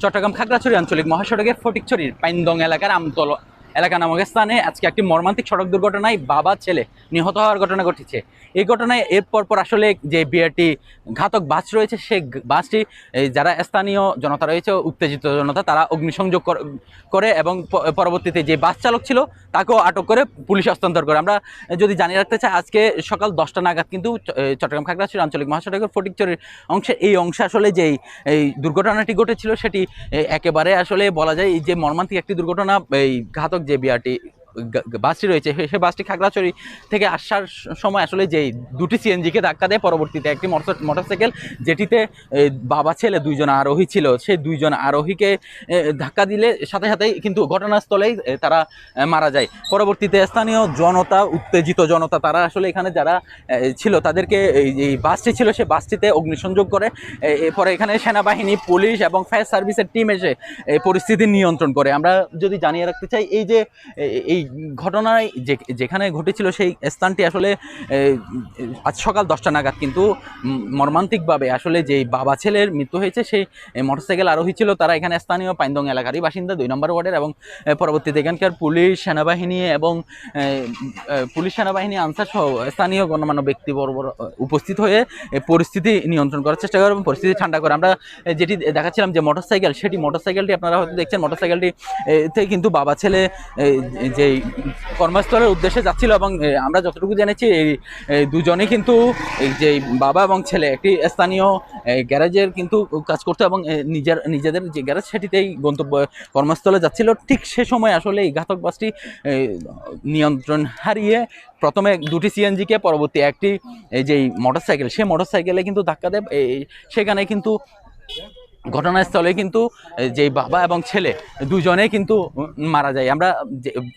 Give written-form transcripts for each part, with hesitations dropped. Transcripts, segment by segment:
চট্টগ্রাম খাগড়াছড়ি আঞ্চলিক মহাসড়কের ফটিকছড়ির পাইনদং এলাকার আমতল এলাকা নামক স্থানে আজকে একটি মর্মান্তিক সড়ক দুর্ঘটনায় বাবা ছেলে নিহত হওয়ার ঘটনা ঘটেছে। এই ঘটনায় এর পরপর আসলে যে বিআরটি ঘাতক বাস রয়েছে সেই বাসটি যারা স্থানীয় জনতা রয়েছে, উত্তেজিত জনতা, তারা অগ্নিসংযোগ করে এবং পরবর্তীতে যে বাস চালক ছিল তাকেও আটক করে পুলিশ হস্তান্তর করে। আমরা যদি জানিয়ে রাখতে চাই, আজকে সকাল 10টা নাগাদ কিন্তু চট্টগ্রাম খাগড়াছড়ি আঞ্চলিক মহাসড়কের ফটিকছড়ির অংশে আসলে যেই এই দুর্ঘটনাটি ঘটেছিল সেটি একেবারে আসলে বলা যায় যে মর্মান্তিক একটি দুর্ঘটনা। এই ঘাতক যে বিআরটি বাসটি রয়েছে সেই বাসটি খাগড়াছড়ি থেকে আসার সময় আসলে যেই দুটি সিএনজিকে ধাক্কা দেয়, পরবর্তীতে একটি মোটরসাইকেল যেটিতে বাবা ছেলে দুইজন আরোহী ছিল, সেই দুইজন আরোহীকে ধাক্কা দিলে সাথে সাথেই কিন্তু ঘটনাস্থলেই তারা মারা যায়। পরবর্তীতে স্থানীয় জনতা, উত্তেজিত জনতা, তারা আসলে এখানে যারা ছিল তাদেরকে এই বাসটি ছিল সেই বাসটিতে অগ্নিসংযোগ করে। এরপরে এখানে সেনাবাহিনী, পুলিশ এবং ফায়ার সার্ভিসের টিম এসে এই পরিস্থিতি নিয়ন্ত্রণ করে। আমরা যদি জানিয়ে রাখতে চাই, এই যে এই ঘটনায় যেখানে ঘটেছিল সেই স্থানটি আসলে আজ সকাল 10টা নাগাদ কিন্তু মর্মান্তিকভাবে আসলে যেই বাবা ছেলের মৃত্যু হয়েছে, সেই মোটরসাইকেল আরোহী ছিল তারা এখানে স্থানীয় পাইনদং এলাকারই বাসিন্দা, 2 নম্বর ওয়ার্ডের। এবং পরবর্তীতে এখানকার পুলিশ সেনাবাহিনী এবং আনসার সহ স্থানীয় গণ্যমান্য ব্যক্তিবর্গ উপস্থিত হয়ে পরিস্থিতি নিয়ন্ত্রণ করার চেষ্টা করে এবং পরিস্থিতি ঠান্ডা করে। আমরা যেটি দেখাচ্ছিলাম যে মোটরসাইকেলটি আপনারা হয়তো দেখছেন, মোটরসাইকেলটি তে কিন্তু বাবা ছেলে যে কর্মস্থলের উদ্দেশ্যে যাচ্ছিল এবং আমরা যতটুকু জেনেছি এই দুজনেই কিন্তু এই যে বাবা এবং ছেলে একটি স্থানীয় গ্যারেজের কিন্তু কাজ করতো এবং নিজেদের যে গ্যারেজ সেটিতেই গন্তব্য কর্মস্থলে যাচ্ছিল। ঠিক সে সময় আসলে এই ঘাতক বাসটি নিয়ন্ত্রণ হারিয়ে প্রথমে দুটি সিএনজিকে, পরবর্তী একটি এই যে মোটরসাইকেল, সেই মোটরসাইকেলে কিন্তু ধাক্কা দেয়। সেখানে কিন্তু ঘটনাস্থলে কিন্তু যেই বাবা এবং ছেলে দুজনেই কিন্তু মারা যায়। আমরা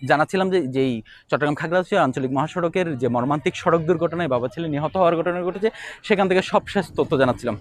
জানাচ্ছিলাম যে যেই চট্টগ্রাম খাগড়াছড়ি আঞ্চলিক মহাসড়কের যে মর্মান্তিক সড়ক দুর্ঘটনায় বাবা ছেলে নিহত হওয়ার ঘটনা ঘটেছে, সেখান থেকে সবশেষ তথ্য জানাচ্ছিলাম।